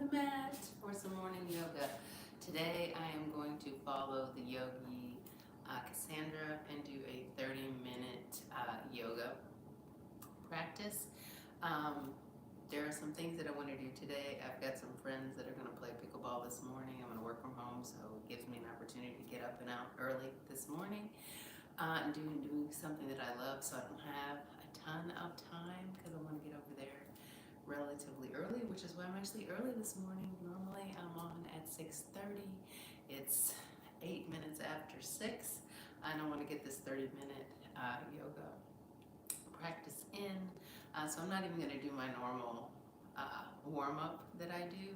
the mat for some morning yoga. Today I am going to follow the yogi Cassandra and do a 30-minute yoga practice. Um, there are some things that I want to do today. I've got some friends that are going to play pickleball this morning. I'm going to work from home, so it gives me an opportunity to get up and out early this morning and doing something that I love, so I don't have a ton of time because I want to get over there relatively early, which is why I'm actually early this morning. Normally I'm on at 6:30. It's 8 minutes after 6, and I want to get this 30-minute yoga practice in. So I'm not even going to do my normal warm-up that I do.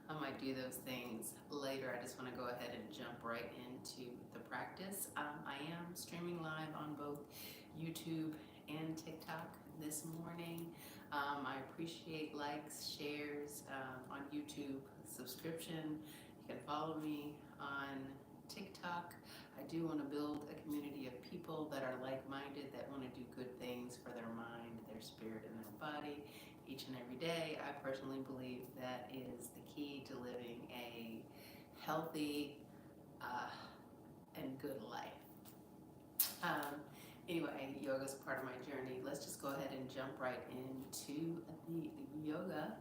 I might do those things later. I just want to go ahead and jump right into the practice. I am streaming live on both YouTube and TikTok this morning. I appreciate likes, shares on YouTube, subscription. You can follow me on TikTok. I do want to build a community of people that are like-minded, that want to do good things for their mind, their spirit, and their body each and every day. I personally believe that is the key to living a healthy and good life. Anyway, yoga is part of my journey. Let's just go ahead and jump right into the yoga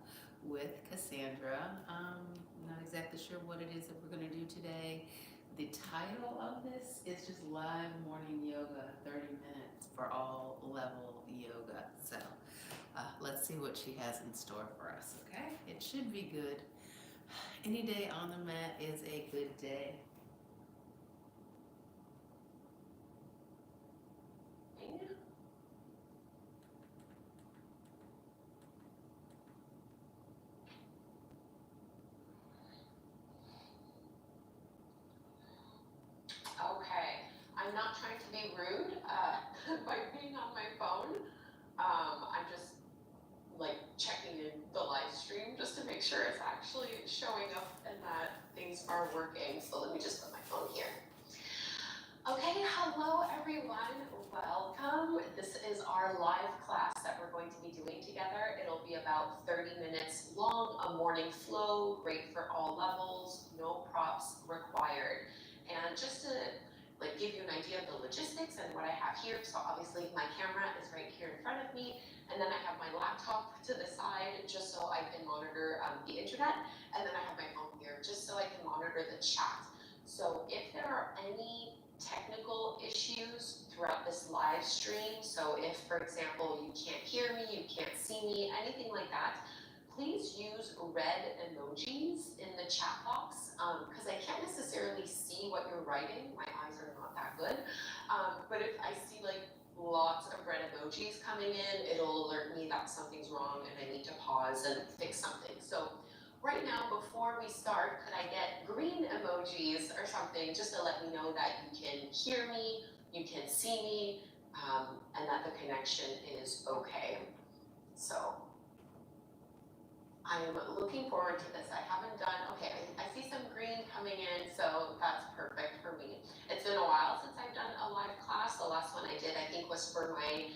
with Cassandra. Not exactly sure what it is that we're going to do today. The title of this is just live morning yoga, 30 minutes for all level yoga. So let's see what she has in store for us, okay? It should be good. Any day on the mat is a good day. Okay, I'm not trying to be rude by being on my phone. I'm just like checking in the live stream just to make sure it's actually showing up and that things are working. So let me just put my phone here. Okay, hello everyone, welcome. This is our live class that we're going to be doing together. It'll be about 30 minutes long, a morning flow, great for all levels, no props required. And just to give you an idea of the logistics and what I have here, so obviously my camera is right here in front of me, and then I have my laptop to the side just so I can monitor the internet, and then I have my phone here just so I can monitor the chat. So if there are any technical issues throughout this live stream, so if, for example, you can't hear me, you can't see me, anything like that, please use red emojis in the chat box because I can't necessarily see what you're writing. My eyes are not that good. But if I see lots of red emojis coming in, it'll alert me that something's wrong and I need to pause and fix something. So right now, before we start, could I get green emojis or something just to let me know that you can hear me, you can see me, and that the connection is okay. So I'm looking forward to this. I haven't done, okay, I see some green coming in, so that's perfect for me. It's been a while since I've done a live class. The last one I did, I think, was for my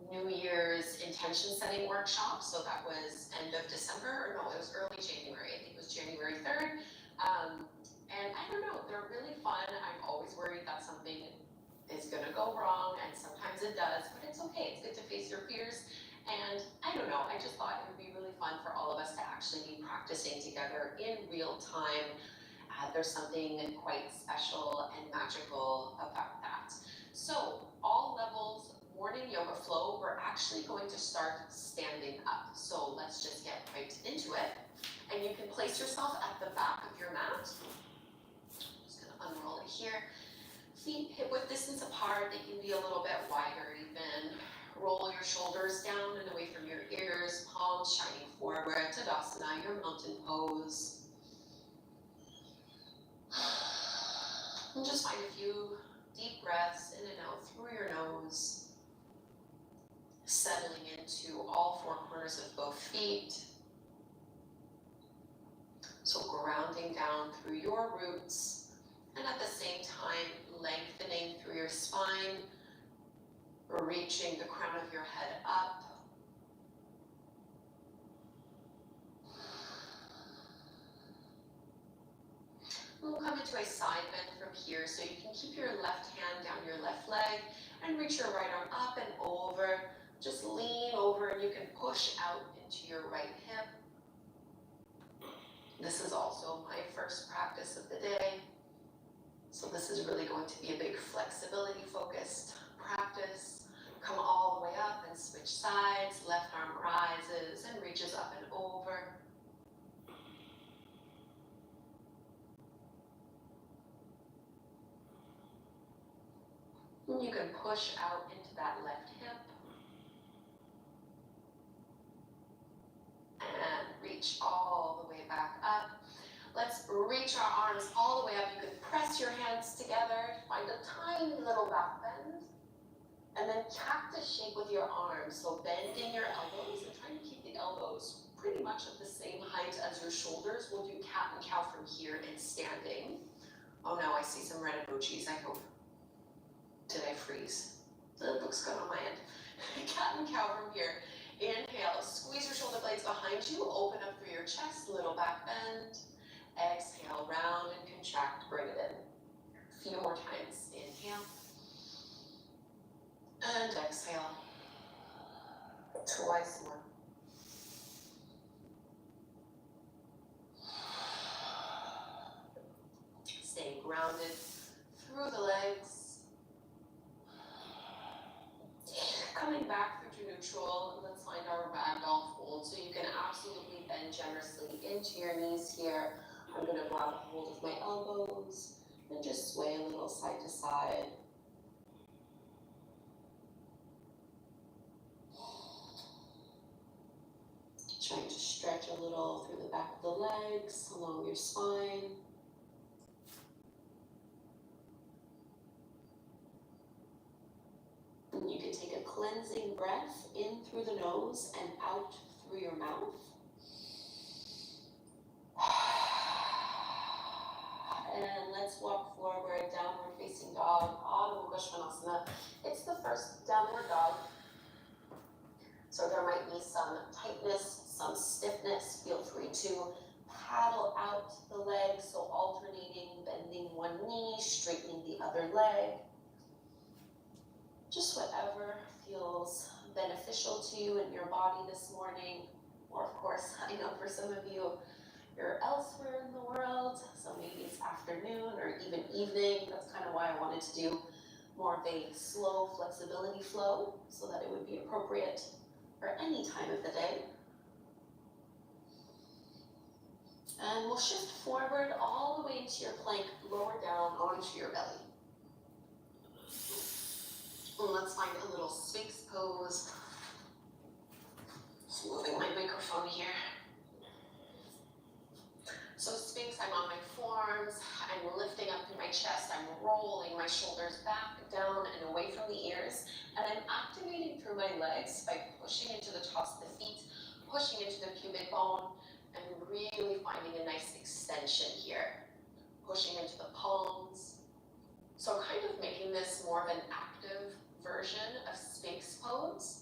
New Year's intention setting workshop. So that was end of December, or no, it was early January. I think it was January 3rd. And I don't know, they're really fun. I'm always worried that something is gonna go wrong, and sometimes it does, but it's okay. It's good to face your fears. And I don't know, I just thought it would be really fun for all of us to actually be practicing together in real time. There's something quite special and magical about that. So all levels, morning yoga flow, we're actually going to start standing up. So let's just get right into it. And you can place yourself at the back of your mat. I'm just gonna unroll it here. Feet hip width distance apart, they can be a little bit wider even. Roll your shoulders down and away from your ears, palms shining forward, Tadasana, your mountain pose. And just find a few deep breaths in and out through your nose, settling into all four corners of both feet. So grounding down through your roots, and at the same time, lengthening through your spine, reaching the crown of your head up. nice side bend from here, so you can keep your left hand down your left leg and reach your right arm up and over. Just lean over and you can push out into your right hip. This is also my first practice of the day. So this is really going to be a big flexibility focused practice. Come all the way up and switch sides. Left arm rises and reaches up and over. And you can push out into that left hip. And reach all the way back up. Let's reach our arms all the way up. You can press your hands together, find a tiny little back bend, and then cactus shape with your arms. So bending your elbows and trying to keep the elbows pretty much at the same height as your shoulders. We'll do cat and cow from here and standing. Oh no, I see some red emojis, I hope. Did I freeze? That looks good on my end. Cat and cow from here. Inhale, squeeze your shoulder blades behind you, open up through your chest, little back bend. Exhale, round and contract, bring it in. A few more times. Inhale. And exhale. Twice more. Stay grounded through the legs. Coming back through to neutral, let's find our ragdoll fold. So you can absolutely bend generously into your knees here. I'm going to grab a hold of my elbows and just sway a little side to side. Trying to stretch a little through the back of the legs, along your spine. And you can take a cleansing breath in through the nose and out through your mouth. And let's walk forward, downward facing dog, Adho Mukha Svanasana. It's the first downward dog. So there might be some tightness, some stiffness. Feel free to paddle out the legs, so alternating, bending one knee, straightening the other leg. Just whatever feels beneficial to you in your body this morning. Or of course, I know for some of you, you're elsewhere in the world, so maybe it's afternoon or even evening. That's kind of why I wanted to do more of a slow flexibility flow so that it would be appropriate for any time of the day. And we'll shift forward all the way into your plank, lower down onto your belly. And let's find a little Sphinx pose. Just moving my microphone here. So Sphinx, I'm on my forearms, I'm lifting up through my chest, I'm rolling my shoulders back, down, and away from the ears, and I'm activating through my legs by pushing into the tops of the feet, pushing into the pubic bone, and really finding a nice extension here. Pushing into the palms. So kind of making this more of an active version of Sphinx pose.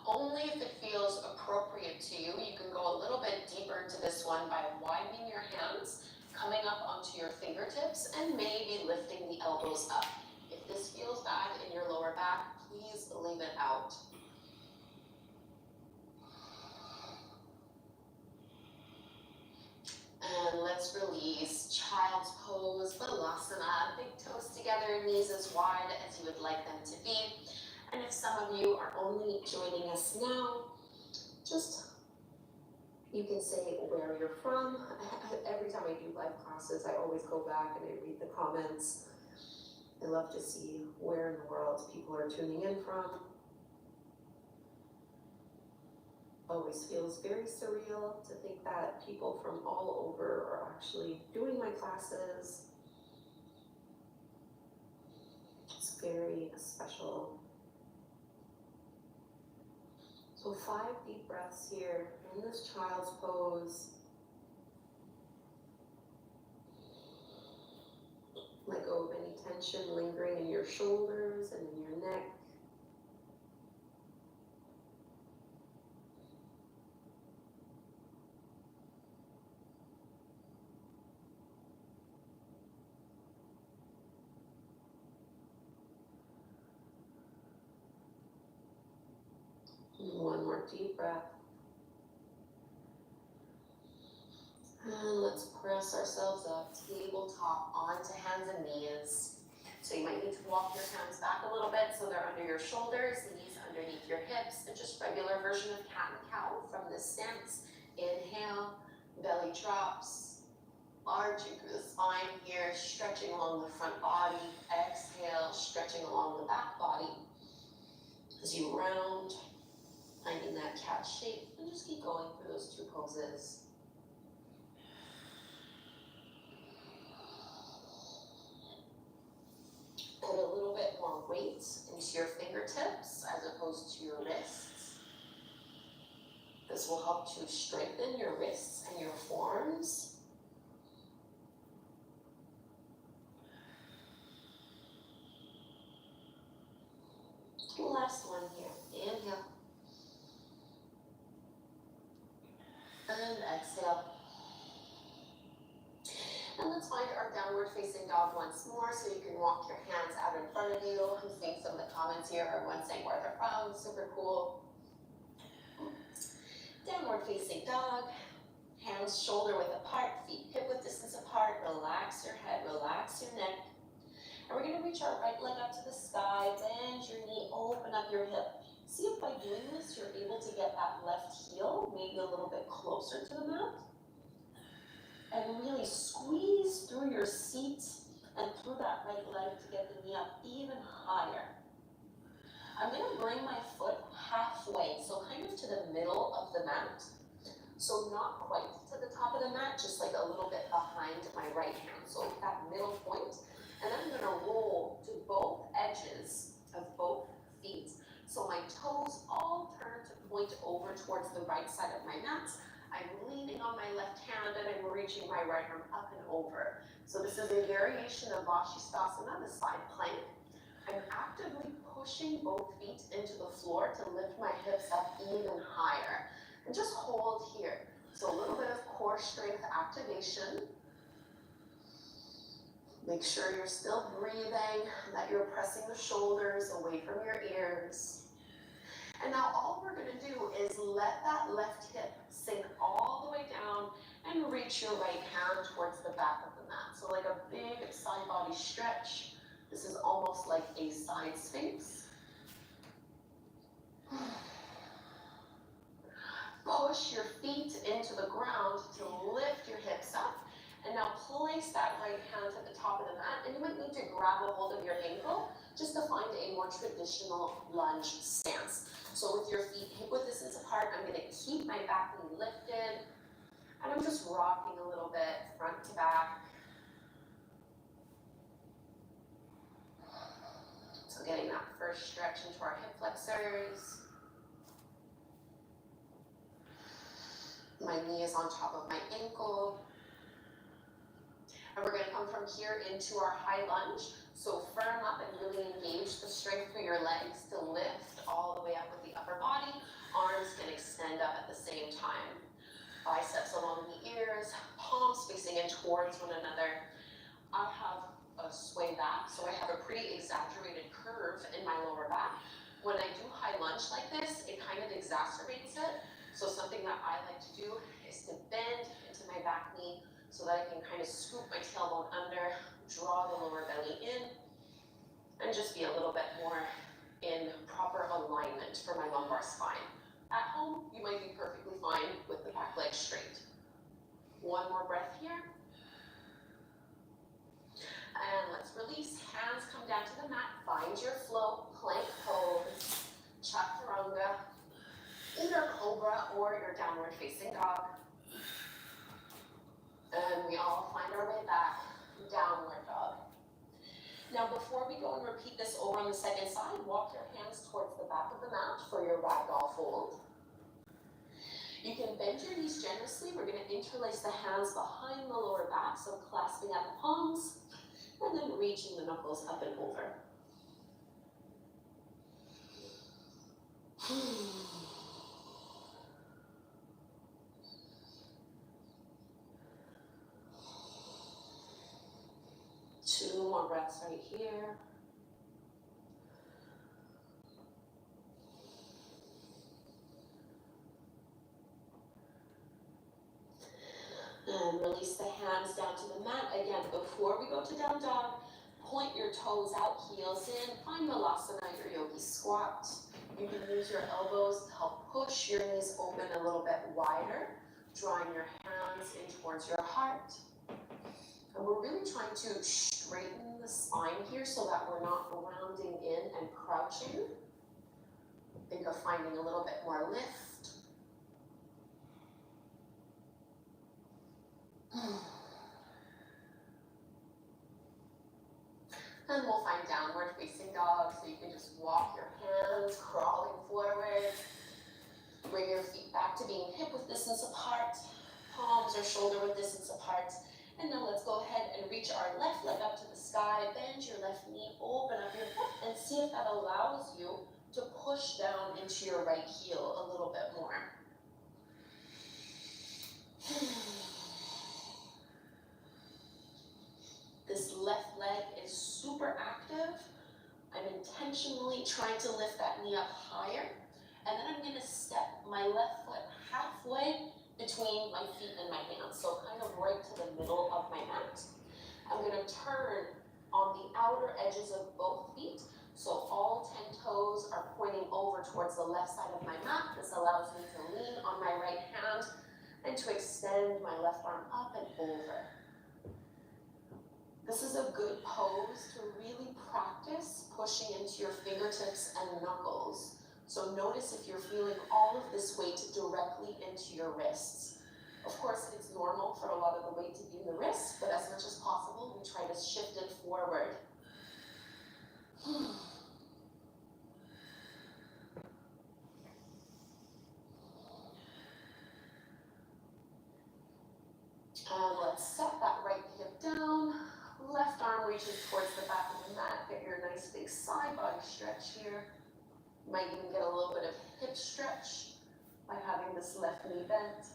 Only if it feels appropriate to you. You can go a little bit deeper into this one by widening your hands, coming up onto your fingertips, and maybe lifting the elbows up. If this feels bad in your lower back, please leave it out. And let's release child's pose, Balasana, big toes together, knees as wide as you would like them to be. And if some of you are only joining us now, just, you can say where you're from. Every time I do live classes, I always go back and I read the comments. I love to see where in the world people are tuning in from. Always feels very surreal to think that people from all over are actually doing my classes. It's very special. So 5 deep breaths here in this child's pose. Let go of any tension lingering in your shoulders and in your neck. deep breath. And let's press ourselves up, tabletop onto hands and knees. So you might need to walk your hands back a little bit so they're under your shoulders, knees underneath your hips, and just regular version of cat and cow from this stance. Inhale, belly drops, arching through the spine here, stretching along the front body. Exhale, stretching along the back body. As you round, finding that cat shape, and just keep going through those two poses. Put a little bit more weight into your fingertips as opposed to your wrists. This will help to strengthen your wrists and your forearms. Last one here. Inhale. And exhale. And let's find our downward facing dog once more, so you can walk your hands out in front of you. I'm seeing some of the comments here, everyone saying where they're from, super cool. Downward facing dog, hands shoulder width apart, feet hip width distance apart. Relax your head, relax your neck. And we're gonna reach our right leg up to the sky, bend your knee, open up your hip. See if by doing this, you're able to get that left heel maybe a little bit closer to the mat. And really squeeze through your seat and through that right leg to get the knee up even higher. I'm gonna bring my foot halfway, so kind of to the middle of the mat. So not quite to the top of the mat, just like a little bit behind my right hand. So that middle point. And then I'm gonna roll to both edges of both feet. So my toes all turn to point over towards the right side of my mat. I'm leaning on my left hand and I'm reaching my right arm up and over. So this is a variation of Vashisthasana, the side plank. I'm actively pushing both feet into the floor to lift my hips up even higher. And just hold here. So a little bit of core strength activation. Make sure you're still breathing, that you're pressing the shoulders away from your ears. And now all we're gonna do is let that left hip sink all the way down and reach your right hand towards the back of the mat. So like a big side body stretch. This is almost like a side sphinx. Push your feet into the ground to lift your hips up. And now place that right hand at the top of the mat. And you might need to grab a hold of your ankle just to find a more traditional lunge stance. So with your feet hip width distance apart, I'm gonna keep my back knee lifted. And I'm just rocking a little bit front to back. So getting that first stretch into our hip flexors. My knee is on top of my ankle. And we're gonna come from here into our high lunge. So firm up and really engage the strength through your legs to lift all the way up with the upper body. Arms can extend up at the same time. Biceps along the ears, palms facing in towards one another. I have a sway back, so I have a pretty exaggerated curve in my lower back. When I do high lunge like this, it kind of exacerbates it. So something that I like to do is to bend into my back knee so that I can kind of scoop my tailbone under, draw the lower belly in, and just be a little bit more in proper alignment for my lumbar spine. At home, you might be perfectly fine with the back leg straight. One more breath here. And let's release. Hands come down to the mat. Find your flow. Plank pose. Chaturanga. Either cobra or your downward facing dog. And we all find our way back. Downward dog. Now before we go and repeat this over on the second side, walk your hands towards the back of the mat for your ragdoll fold. You can bend your knees generously. We're going to interlace the hands behind the lower back, so clasping at the palms, and then reaching the knuckles up and over. Two more breaths right here. hands down to the mat. Again, before we go to down dog, point your toes out, heels in, find Malasana, your yogi squat. You can use your elbows to help push your knees open a little bit wider, drawing your hands in towards your heart. And we're really trying to straighten the spine here so that we're not rounding in and crouching. Think of finding a little bit more lift. And we'll find downward facing dog, so you can just walk your hands, crawling forward. Bring your feet back to being hip width distance apart, palms or shoulder width distance apart. And now let's go ahead and reach our left leg up to the sky, bend your left knee, open up your hip, and see if that allows you to push down into your right heel a little bit more. This left leg is super active. I'm intentionally trying to lift that knee up higher, and then I'm gonna step my left foot halfway between my feet and my hands, so kind of right to the middle of my mat. I'm gonna turn on the outer edges of both feet, so all 10 toes are pointing over towards the left side of my mat. This allows me to lean on my right hand and to extend my left arm up and over. This is a good pose to really practice pushing into your fingertips and knuckles. So notice if you're feeling all of this weight directly into your wrists. Of course, it's normal for a lot of the weight to be in the wrists, but as much as possible, we try to shift it forward. And let's set that right hip down. Left arm reaches towards the back of the mat. Get your nice big side body stretch here. You might even get a little bit of hip stretch by having this left knee bent.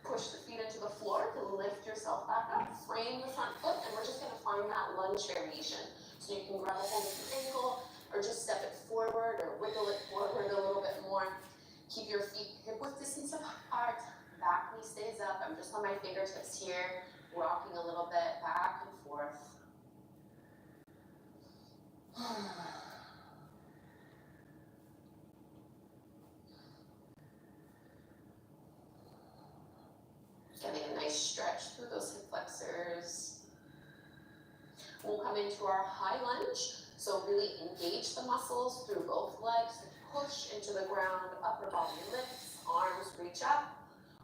Push the feet into the floor to lift yourself back up. Frame the front foot, and we're just going to find that lunge variation. So you can grab a hold of the ankle, or just step it forward, or wiggle it forward a little bit more. Keep your feet hip width distance apart. Back knee stays up. I'm just on my fingertips here, rocking a little bit back and forth. Getting a nice stretch through those hip flexors. We'll come into our high lunge. So really engage the muscles through both legs. Push into the ground, upper body lifts, arms reach up.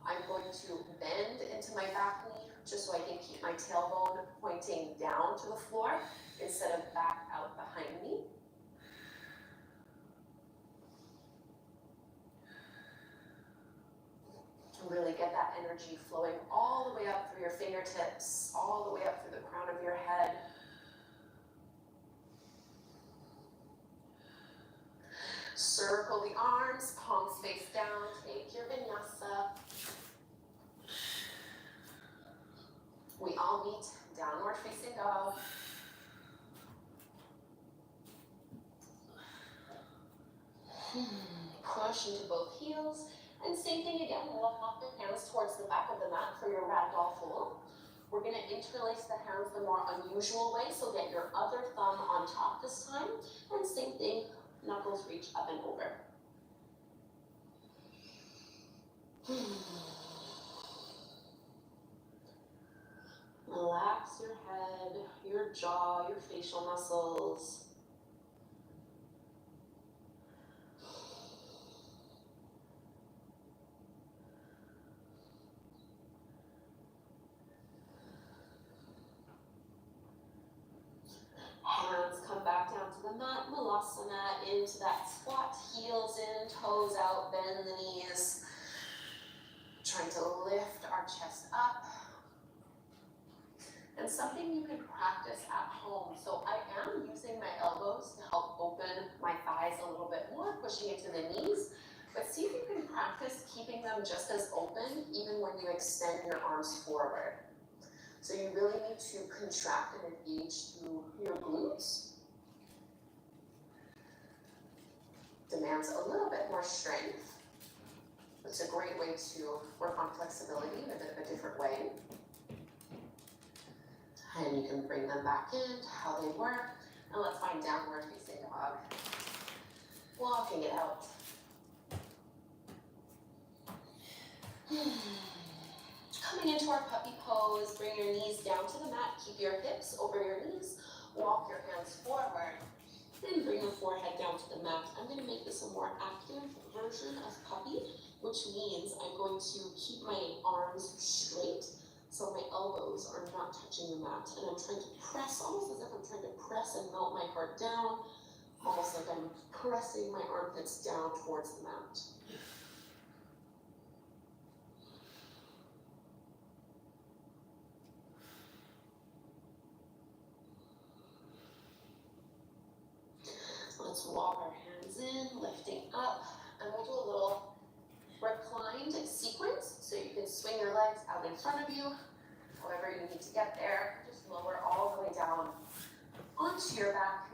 I'm going to bend into my back knee just so I can keep my tailbone pointing down to the floor instead of back out behind me. Really get that energy flowing all the way up through your fingertips, all the way up through the crown of your head. Circle the arms, palms face down, take your vinyasa. We all meet downward facing dog. Push into both heels. And same thing again, walk your hands towards the back of the mat for your ragdoll fold. We're going to interlace the hands the more unusual way, so get your other thumb on top this time. And same thing, knuckles reach up and over. Relax your head, your jaw, your facial muscles. Hands come back down to the mat, Malasana, into that squat, heels in, toes out, bend the knees. Trying to lift our chest up. And something you can practice at home. So I am using my elbows to help open my thighs a little bit more, pushing into the knees. But see if you can practice keeping them just as open, even when you extend your arms forward. So you really need to contract and engage through your glutes. Demands a little bit more strength. It's a great way to work on flexibility in a bit of a different way. And you can bring them back in to how they were. And let's find downward facing dog. Walking it out. Coming into our puppy pose, bring your knees down to the mat, keep your hips over your knees, walk your hands forward, and bring your forehead down to the mat. I'm going to make this a more active version of puppy, which means I'm going to keep my arms straight so my elbows are not touching the mat, and I'm trying to press, almost as if I'm trying to press and melt my heart down, almost like I'm pressing my armpits down towards the mat. Let's walk our hands in, lifting up, and we'll do a little reclined sequence. So you can swing your legs out in front of you, however you need to get there. Just lower all the way down onto your back.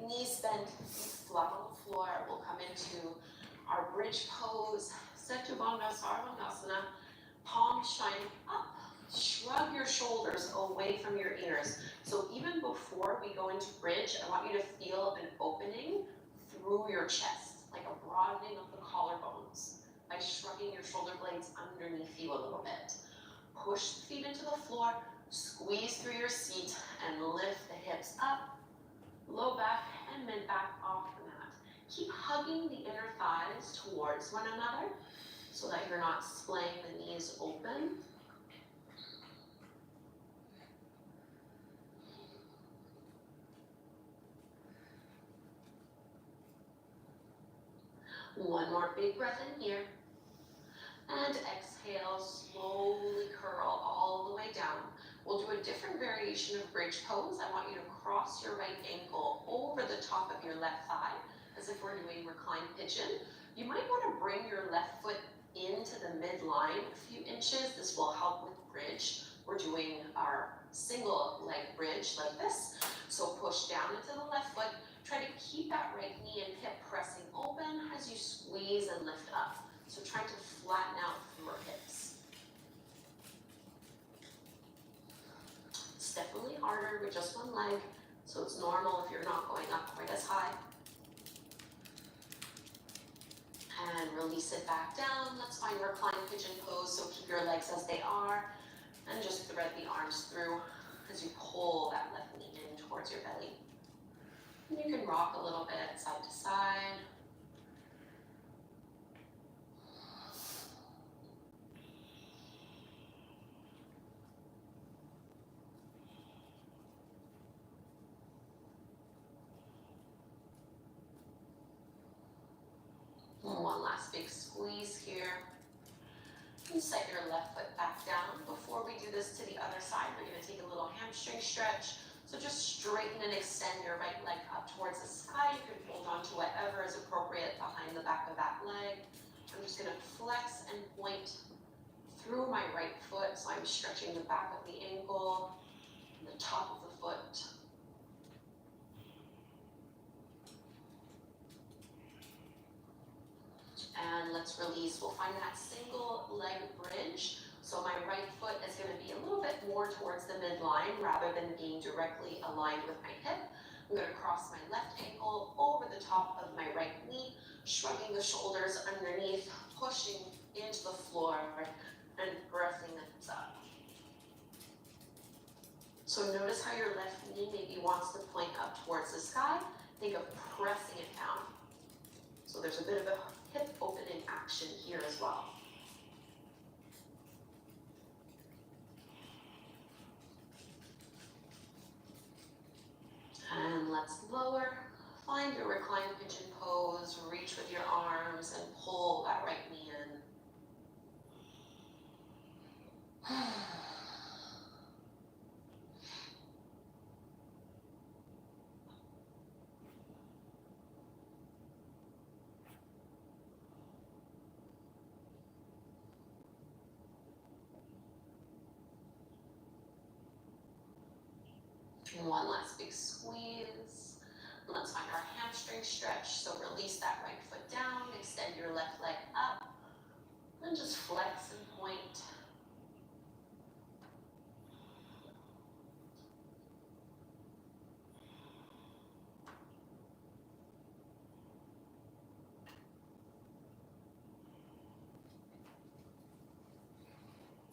Knees bent, feet flat on the floor. We'll come into our bridge pose, Setu Bandha Sarvangasana, palms shining up. Shrug your shoulders away from your ears. So even before we go into bridge, I want you to feel an opening through your chest, like a broadening of the collarbones by shrugging your shoulder blades underneath you a little bit. Push the feet into the floor, squeeze through your seat, and lift the hips up, low back and mid back off the mat. Keep hugging the inner thighs towards one another so that you're not splaying the knees open. One more big breath in here. And exhale, slowly curl all the way down. We'll do a different variation of bridge pose. I want you to cross your right ankle over the top of your left thigh, as if we're doing reclined pigeon. You might want to bring your left foot into the midline a few inches. This will help with bridge. We're doing our single leg bridge like this. So push down into the left foot. Try to keep that right knee and hip pressing open as you squeeze and lift up. So trying to flatten out through our hips. It's definitely harder with just one leg, so it's normal if you're not going up quite as high. And release it back down. Let's find reclined pigeon pose, so keep your legs as they are, and just thread the arms through as you pull that left knee in towards your belly. And you can rock a little bit side to side. One last big squeeze here. And set your left foot back down. Before we do this to the other side, we're going to take a little hamstring stretch. So just straighten and extend your right leg up towards the sky. You can hold on to whatever is appropriate behind the back of that leg. I'm just going to flex and point through my right foot. So I'm stretching the back of the ankle and the top of the foot. And let's release. We'll find that single leg bridge. So my right foot is going to be a little bit more towards the midline rather than being directly aligned with my hip. I'm going to cross my left ankle over the top of my right knee, shrugging the shoulders underneath, pushing into the floor and breathing the hips up. So notice how your left knee maybe wants to point up towards the sky. Think of pressing it down. So there's a bit of a hip opening action here as well. And let's lower. Find your reclined pigeon pose. Reach with your arms and pull that right knee in. And one last big squeeze. Let's find our hamstring stretch. So release that right foot down, extend your left leg up, And just flex and point.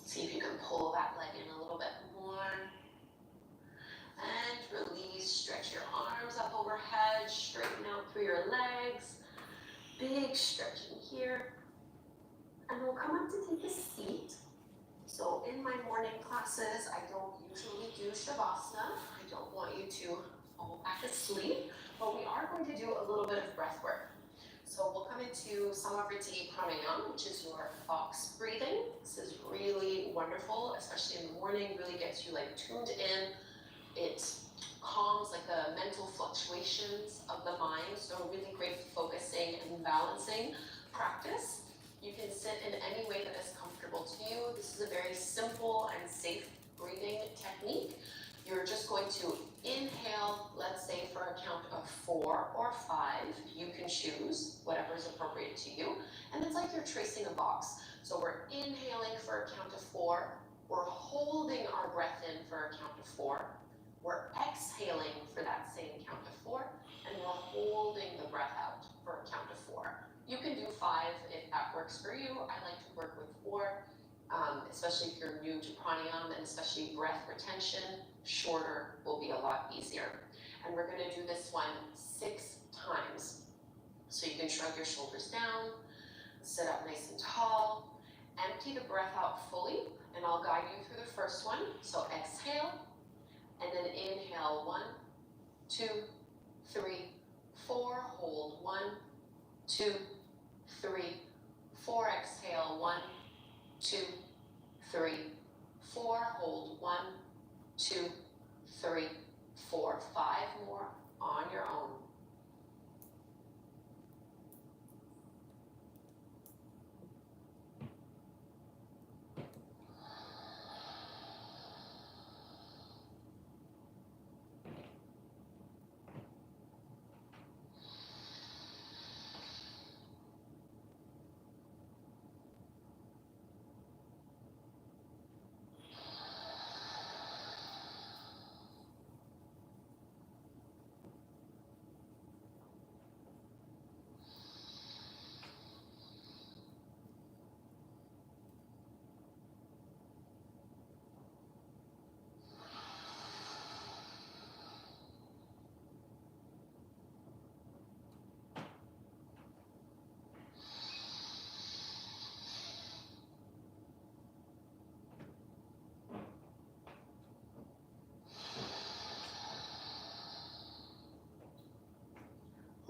See if you can pull that leg in a little bit more. And release, stretch your arms up overhead, straighten out through your legs. Big stretch in here. And we'll come up to take a seat. So in my morning classes, I don't usually do Shavasana. I don't want you to fall back asleep, but we are going to do a little bit of breath work. So we'll come into Samavriti Pranayama, which is your box breathing. This is really wonderful, especially in the morning, really gets you like tuned in. It calms like the mental fluctuations of the mind, so really great focusing and balancing practice. You can sit in any way that is comfortable to you. This is a very simple and safe breathing technique. You're just going to inhale, let's say for a count of 4 or 5. You can choose whatever is appropriate to you. And it's like you're tracing a box. So we're inhaling for a count of 4. We're holding our breath in for a count of 4. We're exhaling for that same count of 4. And we're holding the breath out for a count of 4. You can do 5 if that works for you. I like to work with 4, especially if you're new to pranayama and especially breath retention. Shorter will be a lot easier. And we're going to do this one 6 times. So you can shrug your shoulders down, sit up nice and tall, empty the breath out fully, and I'll guide you through the first one. So exhale, and then inhale 1, 2, 3, 4, hold 1, 2, 3, 4, exhale 1, 2, 3, 4, hold 1, 2, 3, 4, 5 more on your own.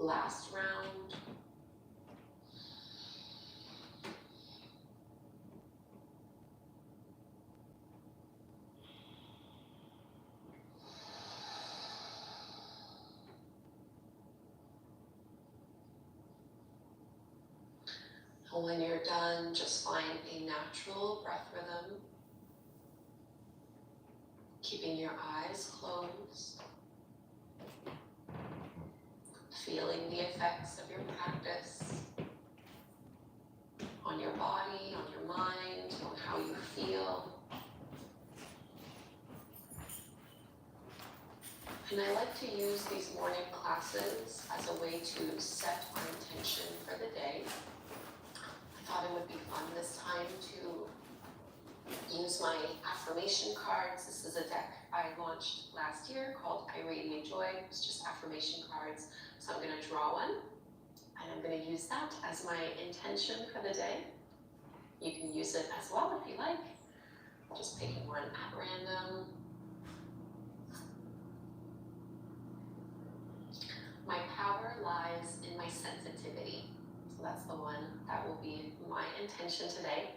Last round. And when you're done, just find a natural breath rhythm, keeping your eyes closed, feeling the effects of your practice on your body, on your mind, on how you feel. And I like to use these morning classes as a way to set our intention for the day. I thought it would be fun this time to use my affirmation cards. This is a deck I launched last year called I Radiate Joy. It's just affirmation cards. So I'm going to draw one, and I'm going to use that as my intention for the day. You can use it as well if you like. Just picking one at random. My power lies in my sensitivity. So that's the one that will be my intention today.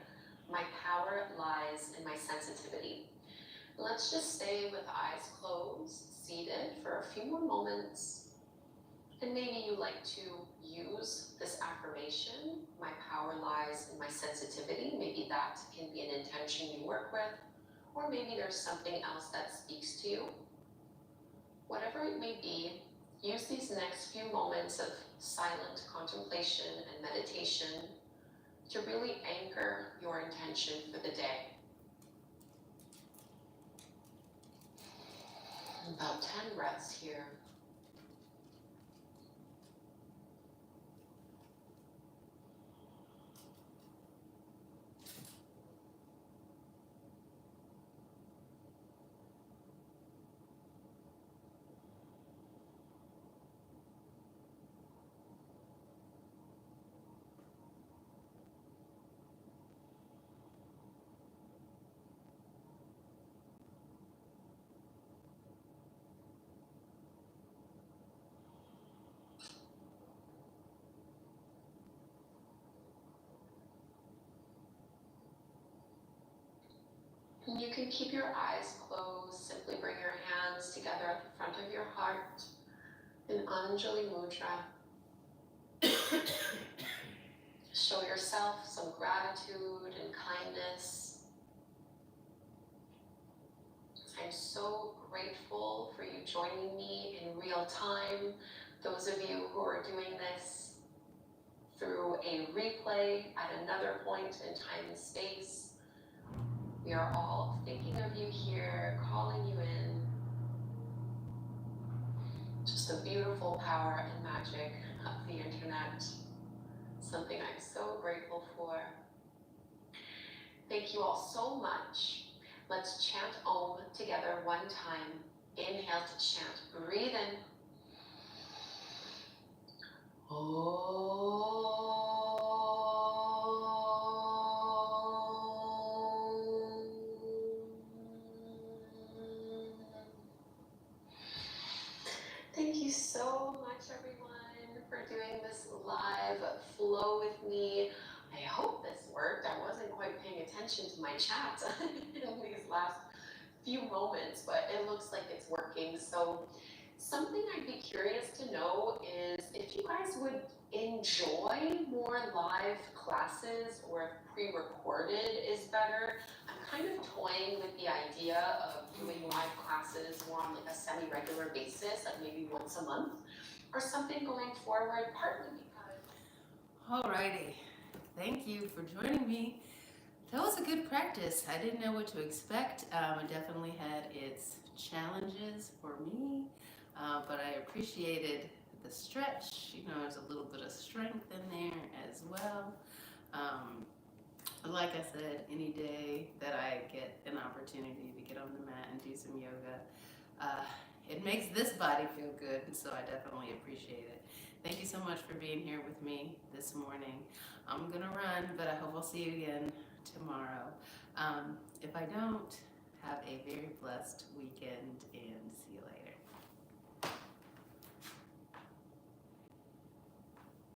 My power lies in my sensitivity. Let's just stay with eyes closed, seated for a few more moments. And maybe you like to use this affirmation, my power lies in my sensitivity. Maybe that can be an intention you work with, or maybe there's something else that speaks to you. Whatever it may be, use these next few moments of silent contemplation and meditation to really anchor your intention for the day. About 10 breaths here. And you can keep your eyes closed. Simply bring your hands together at the front of your heart in Anjali Mudra. Show yourself some gratitude and kindness. I'm so grateful for you joining me in real time. Those of you who are doing this through a replay at another point in time and space, we are all thinking of you here, calling you in. Just the beautiful power and magic of the internet. Something I'm so grateful for. Thank you all so much. Let's chant Om together one time. Inhale to chant. Breathe in. Thank you so much, everyone, for doing this live flow with me. I hope this worked. I wasn't quite paying attention to my chat in these last few moments, but it looks like it's working. So something I'd be curious to know is if you guys would enjoy more live classes or if pre-recorded is better. I'm kind of toying with the idea of doing live classes more on like a semi-regular basis, like maybe once a month or something going forward, partly because... Alrighty, thank you for joining me. That was a good practice. I didn't know what to expect. It definitely had its challenges for me, but I appreciated the stretch. You know, there's a little bit of strength in there as well. Like I said, any day that I get an opportunity to get on the mat and do some yoga, it makes this body feel good, and so I definitely appreciate it. Thank you so much for being here with me this morning. I'm gonna run, but I hope I'll see you again tomorrow. If I don't, have a very blessed weekend and see you later.